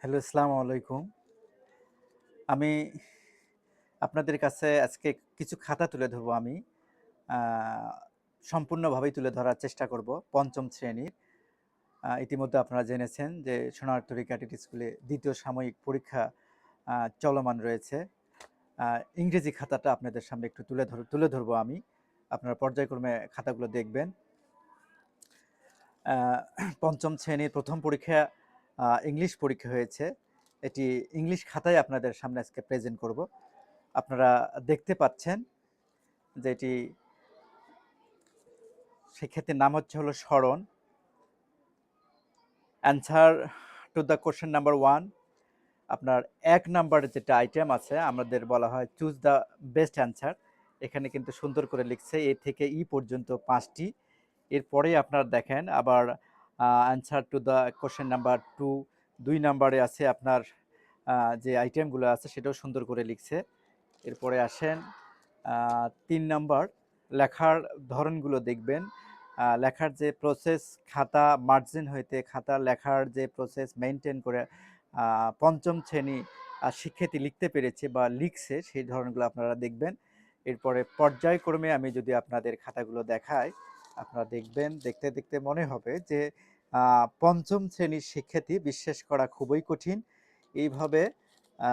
Hello, আসসালামু আলাইকুম। আমি আপনাদের কাছে আজকে কিছু খাতা তুলে ধরবো আমি। আ সম্পূর্ণভাবেই তুলে ধরার চেষ্টা করব ৫ম শ্রেণীর। ইতিমধ্যে আপনারা জেনেছেন যে সোনারতরী ক্যাডেট স্কুলে ২য় সাময়িক পরীক্ষা আ চলমান রয়েছে। আ ইংরেজি খাতাটা আপনাদের সামনে একটু তুলে ধরবো আমি। আপনারা পর্যায়ক্রমে খাতাগুলো দেখবেন। আ ৫ম শ্রেণীর ১ম পরীক্ষা ইংলিশ পরীক্ষা হয়েছে। এটি ইংলিশ খাতায় আপনাদের সামনে আজকে প্রেজেন্ট করব। আপনারা দেখতে পাচ্ছেন যে এটি শিক্ষার্থীর নাম হলো শরণ। Answer to the question number 1 আপনার ১ নাম্বারের যেটা আইটেম আছে আমাদের বলা হয় চুজ দ্য বেস্ট অ্যান্সার। এখানে কিন্তু সুন্দর করে লিখছে এ থেকে ই পর্যন্ত ৫ টি। এরপরেই আপনারা দেখেন আবার answer to the question number 2 ২ নাম্বারে আছে আপনার যে আইটেমগুলো আছে সেটাও সুন্দর করে লিখছে। এরপরে আসেন ৩ নাম্বার লেখার ধরনগুলো দেখবেন। লেখার যে প্রসেস খাতা মার্জিন হইতে খাতা লেখার যে প্রসেস মেইনটেইন করে ৫ম শ্রেণী শিক্ষার্থী লিখতে পেরেছে বা লিখছে সেই ধরনগুলো আপনারা দেখবেন। এরপরে পর্যায়ক্রমে আমি যদি আপনাদের খাতাগুলো দেখাই, আপনারা দেখবেন দেখতে মনে হবে যে ৫ম শ্রেণীর শিক্ষার্থী বিশ্বাস করা খুবই কঠিন। এইভাবে আ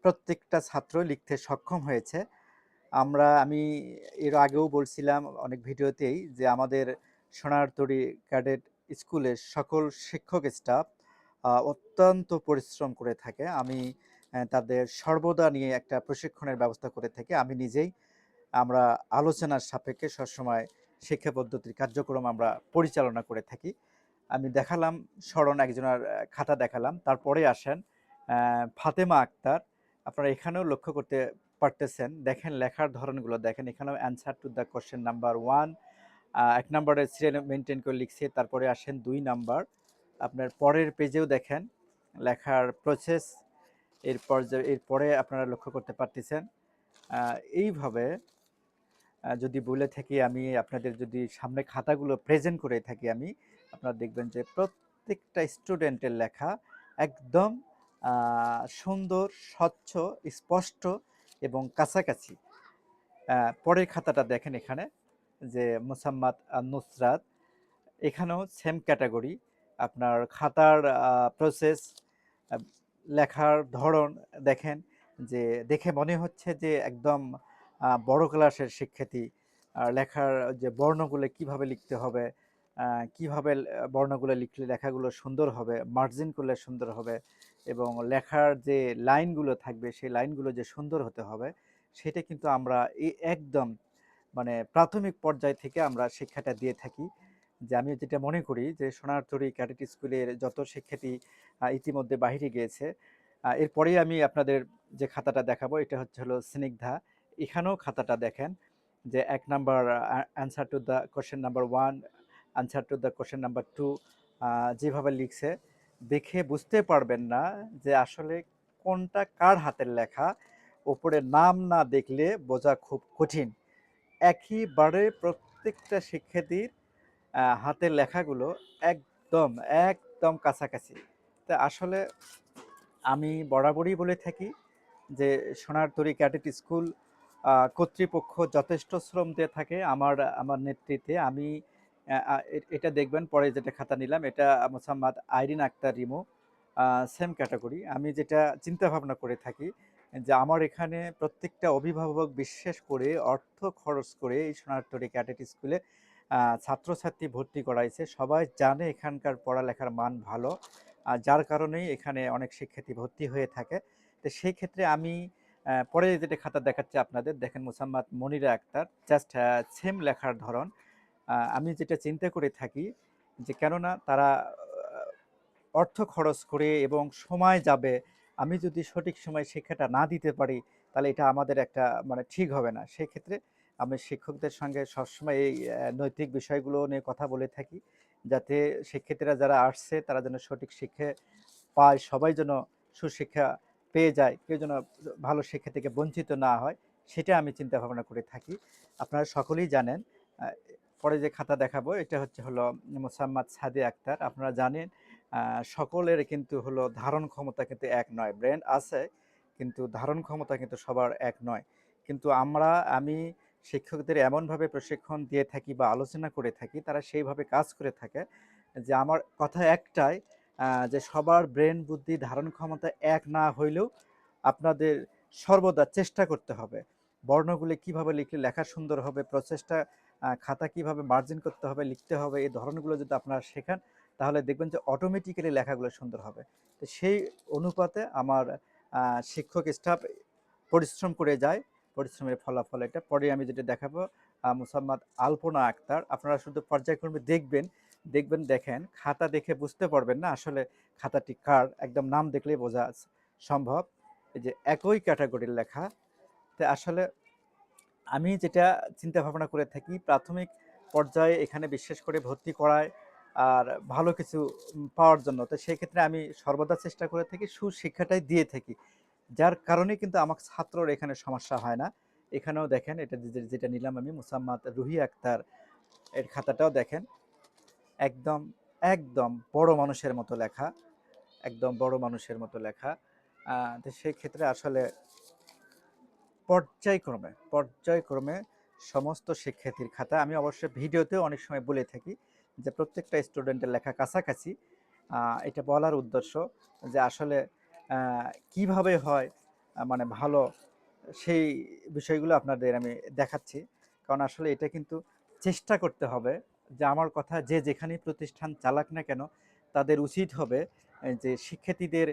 প্রত্যেকটা ছাত্র লিখতে সক্ষম হয়েছে। আমি এর আগেও বলছিলাম অনেক ভিডিওতেই যে আমাদের সোনারতরী ক্যাডেট স্কুলের সকল শিক্ষক স্টাফ অত্যন্ত পরিশ্রম করে থাকে। আমি তাদের সর্বদা নিয়ে একটা প্রশিক্ষণের ব্যবস্থা করে থাকি। আমি নিজেই আমরা আলোচনার সাপেক্ষে সবসময় শিক্ষা পদ্ধতির কার্যক্রম আমরা পরিচালনা করে থাকি। আমি দেখালাম স্মরণ একজনের খাতা দেখালাম। তারপরে আসেন ফাতেমা আক্তার। আপনারা এখানেও লক্ষ্য করতে পারতেছেন। দেখেন লেখার ধরনগুলো দেখেন। এখানেও answer to the question number 1 ১ নাম্বারের সিরিয়াল মেইনটেইন করে লিখছে। তারপরে আসেন ২ নাম্বার। আপনার পরের পেজেও দেখেন লেখার প্রসেস এরপরে আপনারা লক্ষ্য করতে পারতেছেন। এইভাবে যদি বলে থাকি আমি আপনাদের যদি সামনে খাতাগুলো প্রেজেন্ট করে থাকি আমি, আপনারা দেখবেন যে প্রত্যেকটা স্টুডেন্টের লেখা একদম আ সুন্দর, স্বচ্ছ, স্পষ্ট এবং কাছাকাছি। পরের খাতাটা দেখেন এখানে যে মোসাম্মাদ নুসরাত। এখানেও সেম ক্যাটেগরি। আপনার খাতার প্রসেস, আ লেখার ধরন দেখেন যে দেখে মনে হচ্ছে যে একদম বড় ক্লাসের শিক্ষার্থী। লেখার যে বর্ণগুলো কিভাবে লিখতে হবে, কিভাবে বর্ণগুলো লিখলে লেখাগুলো সুন্দর হবে, মার্জিন করলে সুন্দর হবে এবং লেখার যে লাইনগুলো থাকবে সেই লাইনগুলো যে সুন্দর হতে হবে, সেটা কিন্তু আমরা একদম মানে প্রাথমিক পর্যায় থেকে আমরা শিক্ষাটা দিয়ে থাকি। যে আমি যেটা মনে করি যে সোনারতরী ক্যাডেট স্কুলের যত শিক্ষার্থী ইতিমধ্যে বাহিরে গিয়েছে, এরপরেই আমি আপনাদের যে খাতাটা দেখাবো এটা হলো স্নিগ্ধা। এখানেও খাতাটা দেখেন যে ১ number answer to the question number 1, answer to the question number 2 যেভাবে লিখছে দেখে বুঝতে পারবেন না যে আসলে কোনটা কার হাতের লেখা। ওপরে নাম না দেখলে বোঝা খুব কঠিন। একইবারে প্রত্যেকটা শিক্ষার্থীর হাতের লেখাগুলো একদম, একদম কাছাকাছি। তা আসলে আমি বরাবরই বলে থাকি যে সোনারতরী ক্যাডেট স্কুল কর্তৃপক্ষ যথেষ্ট শ্রম দিয়ে থাকে আমার নেতৃত্বে। আমি এটা দেখবেন পরে যেটা খাতা নিলাম এটা মোসাম্মদ আইরিন আক্তার রিমু সেম ক্যাটেগরি। আমি যেটা চিন্তাভাবনা করে থাকি যে আমার এখানে প্রত্যেকটা অভিভাবক বিশেষ করে অর্থ খরচ করে এই সোনারতরী ক্যাডেট স্কুলে ছাত্রছাত্রী ভর্তি করাইছে। সবাই জানে এখানকার পড়ালেখার মান ভালো। যার কারণেই এখানে অনেক শিক্ষার্থী ভর্তি হয়ে থাকে। তো সেই ক্ষেত্রে আমি পরে যেটা খাতা দেখাচ্ছি আপনাদের দেখেন মোসাম্মদ মনিরা আক্তার জাস্ট সেম লেখার ধরন। আমি যেটা চিন্তা করে থাকি যে কেননা তারা অর্থ খরচ করে এবং সময় যাবে। আমি যদি সঠিক সময়ে শিক্ষাটা না দিতে পারি, তাহলে এটা আমাদের একটা মানে ঠিক হবে না। সেক্ষেত্রে আমি শিক্ষকদের সঙ্গে সবসময় এই নৈতিক বিষয়গুলো নিয়ে কথা বলে থাকি। যাতে শিক্ষার্থীরা যারা আসছে তারা যেন সঠিক শিক্ষা পায়, সবাই যেন সুশিক্ষা পেয়ে যায়। কেউ যেন ভালো শিক্ষা থেকে বঞ্চিত না হয়, সেটা আমি চিন্তা ভাবনা করে থাকি। আপনারা সকলেই জানেন আ পরে যে খাতা দেখাবো এটা হলো মোসাম্মদ সাদিয়া আক্তার। আপনারা জানেন সকলের কিন্তু হলো ধারণ ক্ষমতা কিন্তু এক নয়। ব্রেন আছে, কিন্তু ধারণ ক্ষমতা কিন্তু সবার এক নয়। কিন্তু আমি শিক্ষকদের এমনভাবে প্রশিক্ষণ দিয়ে থাকি বা আলোচনা করে থাকি, তারা সেইভাবে কাজ করে থাকে যে আমার কথা একটাই, যে সবার ব্রেন বুদ্ধি ধারণ ক্ষমতা এক না হইলেও আপনাদের সর্বদা চেষ্টা করতে হবে। বর্ণগুলি কিভাবে লিখলে লেখা সুন্দর হবে, প্রসেসটা খাতা কিভাবে মার্জিন করতে হবে, লিখতে হবে, এই ধরনগুলো যদি আপনারা শেখান তাহলে দেখবেন যে অটোমেটিক্যালি লেখাগুলো সুন্দর হবে। তো সেই অনুপাতে আমার শিক্ষক স্টাফ পরিশ্রম করে যায়। পরিশ্রমের ফলাফল এটা। পরে আমি যেটা দেখাবো, মোসাম্মদ আলপনা আক্তার। আপনারা শুধু পর্যায়ক্রমে দেখেন, খাতা দেখে বুঝতে পারবেন না আসলে খাতাটি কার, একদম নাম দেখলেই বোঝা সম্ভব। এই যে একই ক্যাটাগরির লেখা। তো আসলে আমি যেটা চিন্তা ভাবনা করে থাকি, প্রাথমিক পর্যায়ে এখানে বিশেষ করে ভর্তি করায় আর ভালো কিছু পাওয়ার জন্য। তো সেক্ষেত্রে আমি সর্বদা চেষ্টা করে থাকি সুশিক্ষাটাই দিয়ে থাকি। যার কারণে কিন্তু আমার ছাত্রর এখানে সমস্যা হয় না। এখানেও দেখেন, এটা যেটা নিলাম আমি, মোসাম্মদ রুহি আক্তার এর খাতাটাও দেখেন, একদম একদম বড় মানুষের মতো লেখা, একদম বড় মানুষের মতো লেখা। তো সেই ক্ষেত্রে আসলে পর্যায়ক্রমে সমস্ত শিক্ষার্থীর খাতা, আমি অবশ্যই ভিডিওতেও অনেক সময় বলে থাকি যে প্রত্যেকটা স্টুডেন্টের লেখা কাছাকাছি। এটা বলার উদ্দেশ্য যে আসলে কিভাবে হয় মানে ভালো, সেই বিষয়গুলো আপনাদের আমি দেখাচ্ছি। কারণ আসলে এটা কিন্তু চেষ্টা করতে হবে যে আমার কথা যে যেখানেই প্রতিষ্ঠান চালাক না কেন, তাদের উচিত হবে যে শিক্ষার্থীদের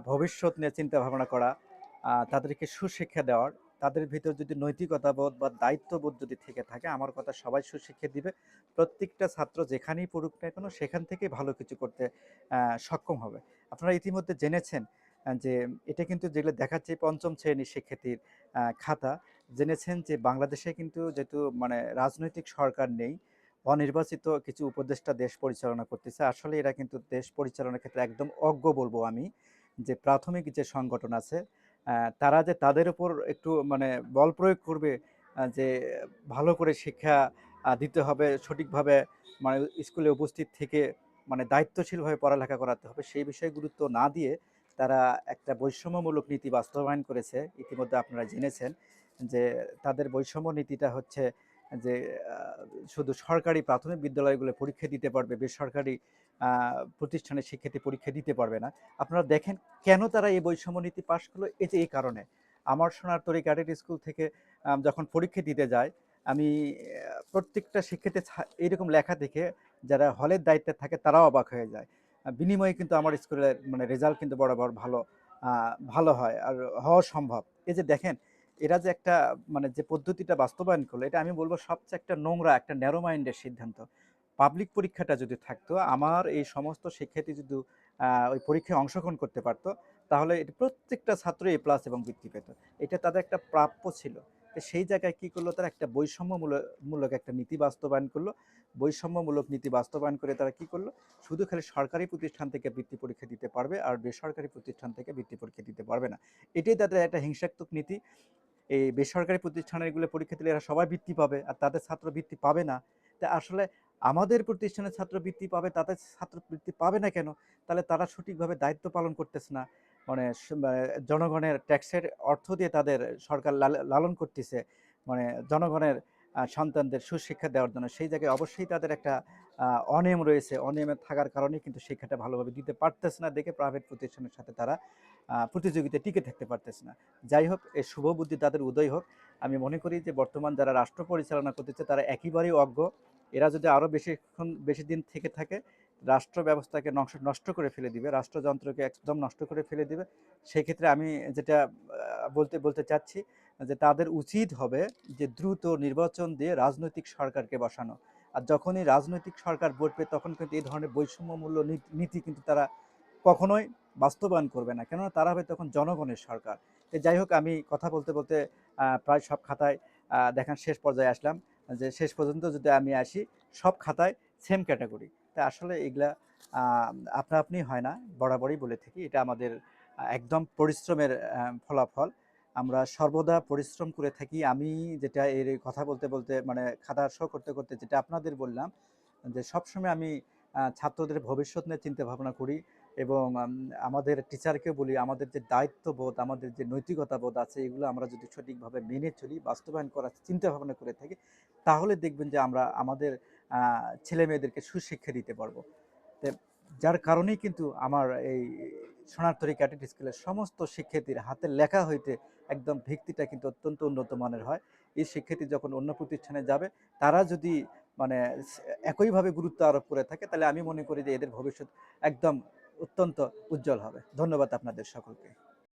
ভবিষ্যৎ নিয়ে চিন্তা ভাবনা করা, তাদেরকে সুশিক্ষা দেওয়ার। তাদের ভিতর যদি নৈতিকতাবোধ বা দায়িত্ববোধ যদি থেকে থাকে, আমার কথা সবাই সুশিক্ষা দিবে। প্রত্যেকটা ছাত্র যেখানেই পড়ুক না কেন, সেখান থেকেই ভালো কিছু করতে সক্ষম হবে। আপনারা ইতিমধ্যে জেনেছেন যে এটা কিন্তু যেগুলো দেখাচ্ছে পঞ্চম শ্রেণীর শিক্ষার্থীর খাতা। জেনেছেন যে বাংলাদেশে কিন্তু যেহেতু মানে রাজনৈতিক সরকার নেই, অনির্বাচিত কিছু উপদেষ্টা দেশ পরিচালনা করতেছে। আসলে এরা কিন্তু দেশ পরিচালনার ক্ষেত্রে একদম অজ্ঞ বলবো আমি। যে প্রাথমিক যে সংগঠন আছে, তারা যে তাদের উপর একটু মানে বল প্রয়োগ করবে, যে ভালো করে শিক্ষা দিতে হবে সঠিকভাবে, মানে স্কুলে উপস্থিত থেকে মানে দায়িত্বশীলভাবে পড়ালেখা করাতে হবে, সেই বিষয়ে গুরুত্ব না দিয়ে তারা একটা বৈষম্যমূলক নীতি বাস্তবায়ন করেছে। ইতিমধ্যে আপনারা জেনেছেন যে তাদের বৈষম্য নীতিটা হচ্ছে যে শুধু সরকারি প্রাথমিক বিদ্যালয়গুলো পরীক্ষা দিতে পারবে, বেসরকারি প্রতিষ্ঠানের শিক্ষার্থী পরীক্ষা দিতে পারবে না। আপনারা দেখেন কেন তারা এই বৈষম্য নীতি পাশ করলো, এই যে এই কারণে। আমার সোনারতরী ক্যাডেট স্কুল থেকে যখন পরীক্ষা দিতে যায়, আমি প্রত্যেকটা শিক্ষার্থী এইরকম লেখা দেখে যারা হলের দায়িত্বে থাকে তারাও অবাক হয়ে যায়। বিনিময়ে কিন্তু আমার স্কুলের মানে রেজাল্ট কিন্তু বরাবর ভালো হয় আর হওয়া সম্ভব। এই যে দেখেন, এরা যে একটা মানে যে পদ্ধতিটা বাস্তবায়ন করলো, এটা আমি বলবো সবচেয়ে একটা নোংরা, একটা ন্যারো মাইন্ডের সিদ্ধান্ত। পাবলিক পরীক্ষাটা যদি থাকতো, আমার এই সমস্ত শিক্ষার্থী যদি ওই পরীক্ষায় অংশগ্রহণ করতে পারতো, তাহলে এটা প্রত্যেকটা ছাত্র এ প্লাস এবং বৃত্তি পেত। এটা তাদের একটা প্রাপ্য ছিল। তো সেই জায়গায় কি করলো তারা, একটা বৈষম্যমূলক একটা নীতি বাস্তবায়ন করলো। বৈষম্যমূলক নীতি বাস্তবায়ন করে তারা কি করলো, শুধু খালি সরকারি প্রতিষ্ঠান থেকে বৃত্তি পরীক্ষা দিতে পারবে আর বেসরকারি প্রতিষ্ঠান থেকে বৃত্তি পরীক্ষা দিতে পারবে না। এটাই তাদের একটা হিংসাত্মক নীতি। এই বেসরকারি প্রতিষ্ঠানের এগুলো পরীক্ষা দিলে এরা সবাই বৃত্তি পাবে আর তাদের ছাত্র বৃত্তি পাবে না। তা আসলে আমাদের প্রতিষ্ঠানের ছাত্র বৃত্তি পাবে, তাদের ছাত্র বৃত্তি পাবে না কেন? তাহলে তারা সঠিকভাবে দায়িত্ব পালন করতেছে না। মানে জনগণের ট্যাক্সের অর্থ দিয়ে তাদের সরকার লালন করতেছে, মানে জনগণের সন্তানদের সুশিক্ষা দেওয়ার জন্য। সেই জায়গায় অবশ্যই তাদের একটা অনিয়ম রয়েছে। অনিয়মের থাকার কারণেই কিন্তু শিক্ষাটা ভালোভাবে দিতে পারতেছে না দেখে প্রাইভেট প্রতিষ্ঠানের সাথে তারা প্রতিযোগিতায় টিকে থাকতে পারতেছে না। যাই হোক, এই শুভ বুদ্ধি তাদের উদয় হোক। আমি মনে করি যে বর্তমান যারা রাষ্ট্র পরিচালনা করতেছে তারা একেবারেই অজ্ঞ। এরা যদি আরও বেশি দিন থেকে থাকে, রাষ্ট্র ব্যবস্থাকে নষ্ট করে ফেলে দিবে, রাষ্ট্রযন্ত্রকে একদম নষ্ট করে ফেলে দিবে। সেক্ষেত্রে আমি যেটা বলতে চাচ্ছি যে তাদের উচিত হবে যে দ্রুত নির্বাচন দিয়ে রাজনৈতিক সরকারকে বসানো। আর যখনই রাজনৈতিক সরকার বসবে তখন কিন্তু এই ধরনের বৈষম্যমূল্য নীতি কিন্তু তারা কখনোই বাস্তবায়ন করবে না, কেননা তারা হবে তখন জনগণের সরকার। তো যাই হোক, আমি কথা বলতে প্রায় সব খাতায় দেখান শেষ পর্যায়ে আসলাম। যে শেষ পর্যন্ত যদি আমি আসি, সব খাতায় সেম ক্যাটাগরি। তা আসলে এগুলা আপনা আপনি হয় না, বরাবরই বলে থাকি এটা আমাদের একদম পরিশ্রমের ফলাফল। আমরা সর্বদা পরিশ্রম করে থাকি। আমি যেটা এর কথা বলতে মানে খাতা শো করতে যেটা আপনাদের বললাম, যে সবসময় আমি ছাত্রদের ভবিষ্যৎ নিয়ে চিন্তা ভাবনা করি এবং আমাদের টিচারকেও বলি আমাদের যে দায়িত্ববোধ, আমাদের যে নৈতিকতাবোধ আছে এগুলো আমরা যদি সঠিকভাবে মেনে চলি, বাস্তবায়ন করার চিন্তা ভাবনা করে থাকি, তাহলে দেখবেন যে আমরা আমাদের ছেলেমেয়েদেরকে সুশিক্ষা দিতে পারবো। তো যার কারণেই কিন্তু আমার এই সোনারতরী ক্যাডেট স্কুলের সমস্ত শিক্ষার্থীর হাতের লেখা হইতে একদম ভিত্তিটা কিন্তু অত্যন্ত উন্নত মানের হয়। এই শিক্ষার্থী যখন অন্য প্রতিষ্ঠানে যাবে, তারা যদি মানে একইভাবে গুরুত্ব আরোপ করে থাকে, তাহলে আমি মনে করি যে এদের ভবিষ্যৎ একদম অত্যন্ত উজ্জ্বল হবে। ধন্যবাদ আপনাদের সকলকে।